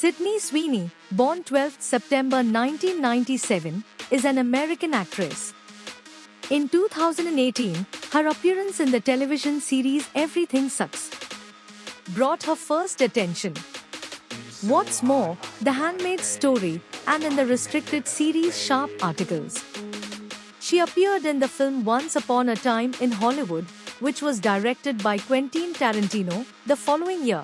Sydney Sweeney, born 12 September 1997, is an American actress. In 2018, her appearance in the television series Everything Sucks brought her first attention. What's more, The Handmaid's Story, and in the restricted series Sharp Articles. She appeared in the film Once Upon a Time in Hollywood, which was directed by Quentin Tarantino, the following year.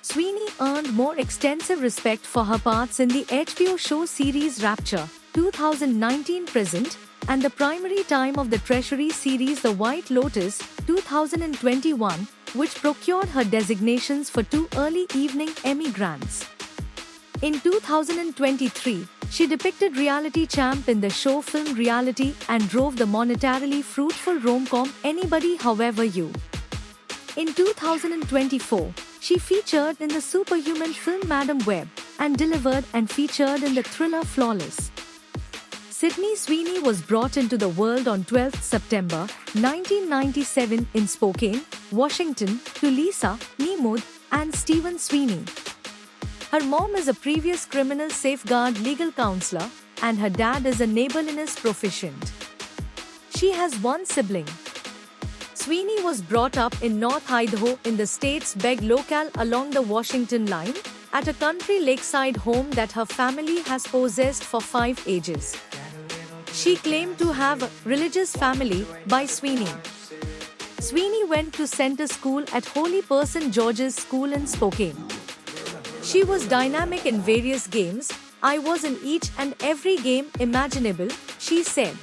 Sweeney earned more extensive respect for her parts in the HBO show series Rapture, 2019 present, and the primary time of the Treasury series The White Lotus, 2021, which procured her designations for 2 early evening Emmy grants. In 2023, she depicted reality champ in the show Film Reality and drove the monetarily fruitful rom-com Anybody However You. In 2024, she featured in the superhuman film Madam Web and delivered and featured in the thriller Flawless. Sydney Sweeney was brought into the world on 12 September 1997 in Spokane, Washington, to Lisa, Nemood, and Stephen Sweeney. Her mom is a previous criminal safeguard legal counselor, and her dad is a neighborliness proficient. She has one sibling. Sweeney was brought up in North Idaho in the state's Beg locale along the Washington line, at a country lakeside home that her family has possessed for 5 ages. She claimed to have a religious family by Sweeney. Sweeney went to center school at Holy Person George's School in Spokane. She was dynamic in various games. I was in each and every game imaginable, she said.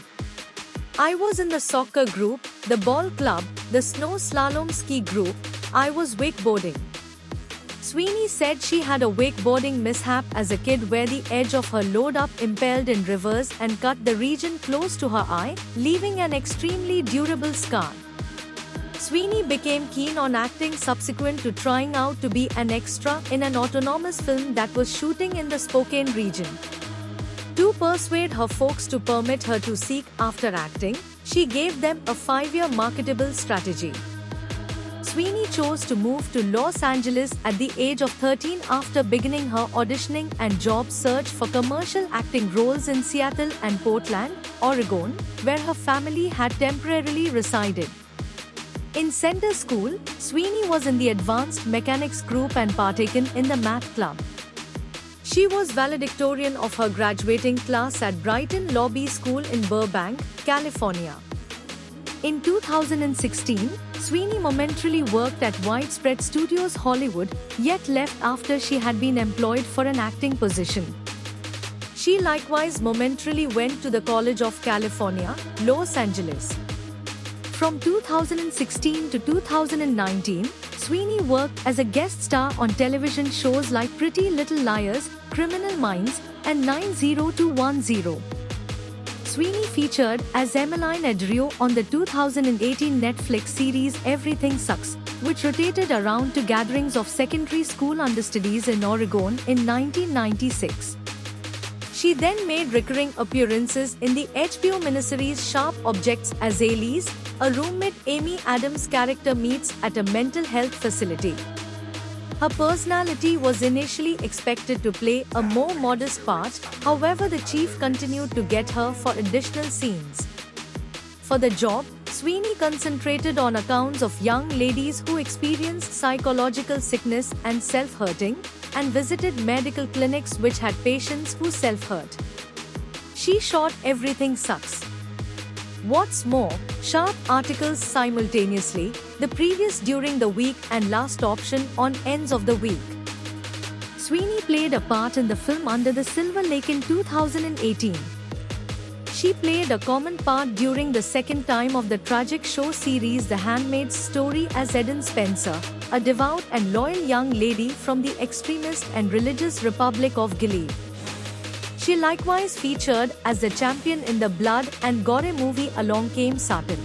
I was in the soccer group, the ball club, the snow slalom ski group. I was wakeboarding. Sweeney said she had a wakeboarding mishap as a kid where the edge of her load-up impaled in rivers and cut the region close to her eye, leaving an extremely durable scar. Sweeney became keen on acting subsequent to trying out to be an extra in an autonomous film that was shooting in the Spokane region. To persuade her folks to permit her to seek after acting, she gave them a 5-year marketable strategy. Sweeney chose to move to Los Angeles at the age of 13 after beginning her auditioning and job search for commercial acting roles in Seattle and Portland, Oregon, where her family had temporarily resided. In center school, Sweeney was in the advanced mechanics group and partaken in the math club. She was valedictorian of her graduating class at Brighton Lobby School in Burbank, California. In 2016, Sweeney momentarily worked at Widespread Studios Hollywood, yet left after she had been employed for an acting position. She likewise momentarily went to the College of California, Los Angeles. From 2016 to 2019, Sweeney worked as a guest star on television shows like Pretty Little Liars, Criminal Minds, and 90210. Sweeney featured as Emmeline Adrio on the 2018 Netflix series Everything Sucks, which rotated around to gatherings of secondary school understudies in Oregon in 1996. She then made recurring appearances in the HBO miniseries Sharp Objects as Elise, a roommate Amy Adams' character meets at a mental health facility. Her personality was initially expected to play a more modest part, however the chief continued to get her for additional scenes. For the job, Sweeney concentrated on accounts of young ladies who experienced psychological sickness and self-hurting, and visited medical clinics which had patients who self-hurt. She shot Everything Sucks. What's more, Sharp Articles simultaneously, the previous during the week and last option on ends of the week. Sweeney played a part in the film Under the Silver Lake in 2018. She played a common part during the second time of the tragic show series The Handmaid's Story as Eden Spencer, a devout and loyal young lady from the extremist and religious Republic of Gilead. She likewise featured as the champion in the Blood and Gore movie Along Came Satan.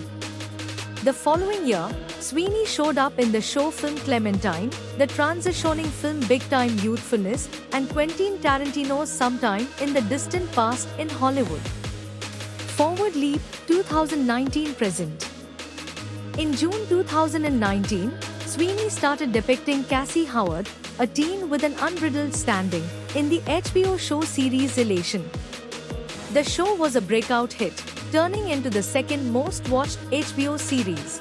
The following year, Sweeney showed up in the show Film Clementine, the transitioning film Big Time Youthfulness, and Quentin Tarantino's Sometime in the Distant Past in Hollywood. Forward Leap, 2019 present. In June 2019, Sweeney started depicting Cassie Howard, a teen with an unbridled standing, in the HBO show series Elation. The show was a breakout hit, turning into the second most watched HBO series.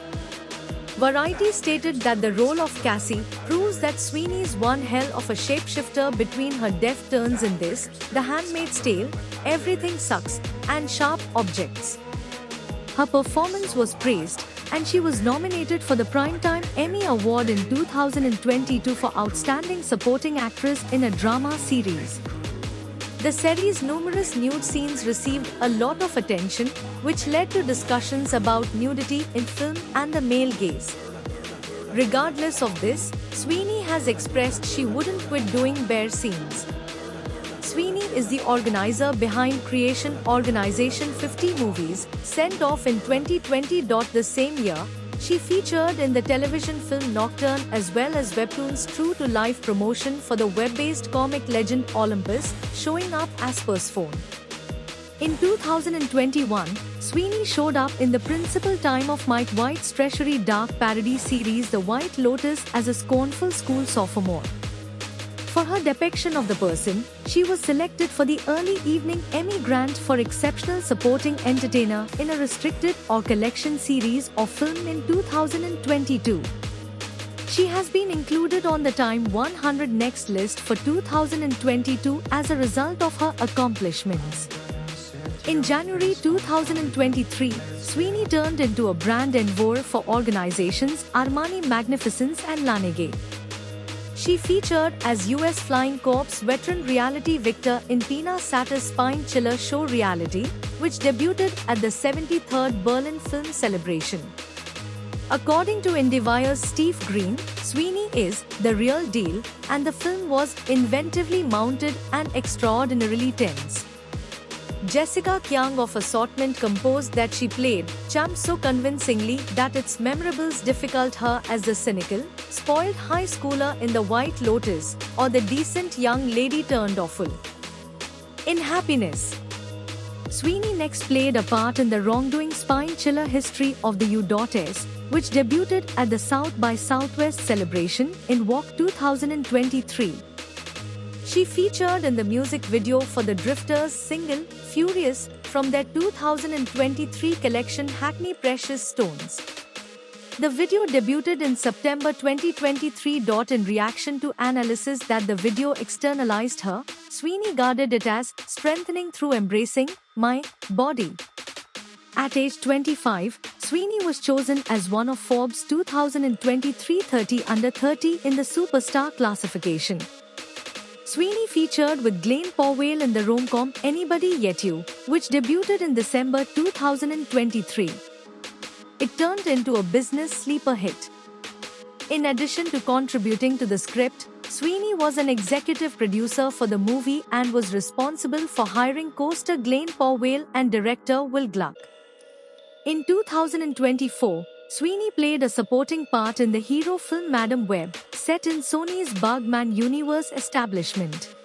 Variety stated that the role of Cassie proves that Sweeney's one hell of a shapeshifter between her deft turns in this, The Handmaid's Tale, Everything Sucks, and Sharp Objects. Her performance was praised, and she was nominated for the Primetime Emmy Award in 2022 for Outstanding Supporting Actress in a Drama Series. The series' numerous nude scenes received a lot of attention, which led to discussions about nudity in film and the male gaze. Regardless of this, Sweeney has expressed she wouldn't quit doing bare scenes. Sweeney is the organizer behind Creation Organization 50 Movies, sent off in 2020. The same year, she featured in the television film Nocturne as well as Webtoon's true-to-life promotion for the web-based comic legend Olympus, showing up as Persephone. In 2021, Sweeney showed up in the principal time of Mike White's Treasury dark parody series The White Lotus as a scornful school sophomore. For her depiction of the person, she was selected for the Early Evening Emmy Grant for Exceptional Supporting Entertainer in a restricted or collection series or film in 2022. She has been included on the Time 100 Next list for 2022 as a result of her accomplishments. In January 2023, Sweeney turned into a brand envoy for organizations Armani Magnificence and Laneige. She featured as US Flying Corps veteran reality Victor in Tina Satter's Spine Chiller show Reality, which debuted at the 73rd Berlin Film Celebration. According to IndieWire's Steve Green, Sweeney is the real deal, and the film was inventively mounted and extraordinarily tense. Jessica Kyang of Assortment composed that she played Champ so convincingly that its memorables difficult her as the cynical, spoiled high schooler in The White Lotus, or the decent young lady turned awful in Happiness. Sweeney next played a part in the wrongdoing Spine Chiller History of the U.S., which debuted at the South by Southwest celebration in Walk 2023. She featured in the music video for the Drifters single, Furious, from their 2023 collection Hackney Precious Stones. The video debuted in September 2023. In reaction to analysis that the video externalized her, Sweeney guarded it as strengthening through embracing my body. At age 25, Sweeney was chosen as one of Forbes' 2023 30 Under 30 in the Superstar classification. Sweeney featured with Glenn Powell in the rom-com Anybody Yet You, which debuted in December 2023. It turned into a business sleeper hit. In addition to contributing to the script, Sweeney was an executive producer for the movie and was responsible for hiring co-star Glenn Powell and director Will Gluck. In 2024, Sweeney played a supporting part in the hero film Madam Web, set in Sony's Bugman Universe establishment.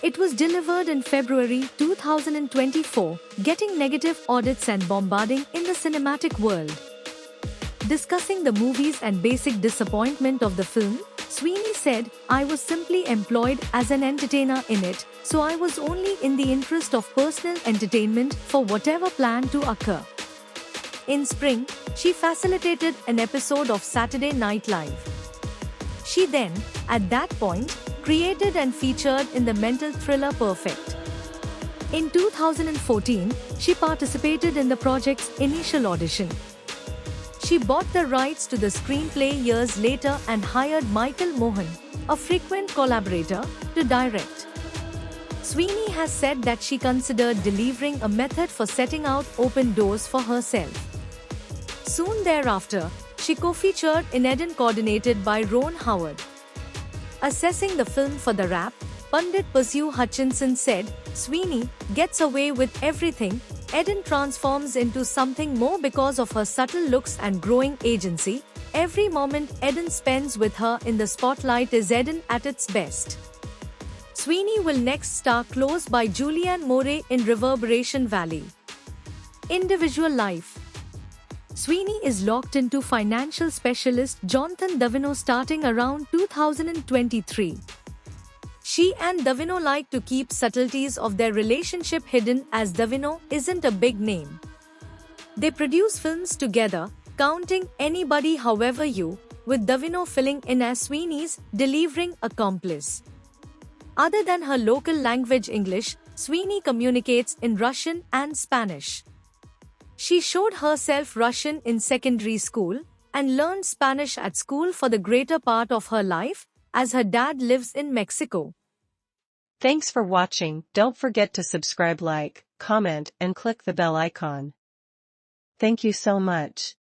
It was delivered in February 2024, getting negative audits and bombarding in the cinematic world. Discussing the movies and basic disappointment of the film, Sweeney said, "I was simply employed as an entertainer in it, so I was only in the interest of personal entertainment for whatever planned to occur." In spring, she facilitated an episode of Saturday Night Live. She then, at that point, created and featured in the mental thriller Perfect. In 2014, she participated in the project's initial audition. She bought the rights to the screenplay years later and hired Michael Mohan, a frequent collaborator, to direct. Sweeney has said that she considered delivering a method for setting out open doors for herself. Soon thereafter, she co-featured in Eden coordinated by Ron Howard. Assessing the film for The Wrap, Pundit Percy Hutchinson said, "Sweeney gets away with everything. Eden transforms into something more because of her subtle looks and growing agency. Every moment Eden spends with her in the spotlight is Eden at its best." Sweeney will next star Close by Julianne Moore in Reverberation Valley. Individual life. Sweeney is locked into financial specialist Jonathan Davino starting around 2023. She and Davino like to keep subtleties of their relationship hidden as Davino isn't a big name. They produce films together, Counting Anybody However You, with Davino filling in as Sweeney's delivering accomplice. Other than her local language English, Sweeney communicates in Russian and Spanish. She showed herself Russian in secondary school and learned Spanish at school for the greater part of her life, as her dad lives in Mexico. Thanks for watching. Don't forget to subscribe, like, comment, and click the bell icon. Thank you so much.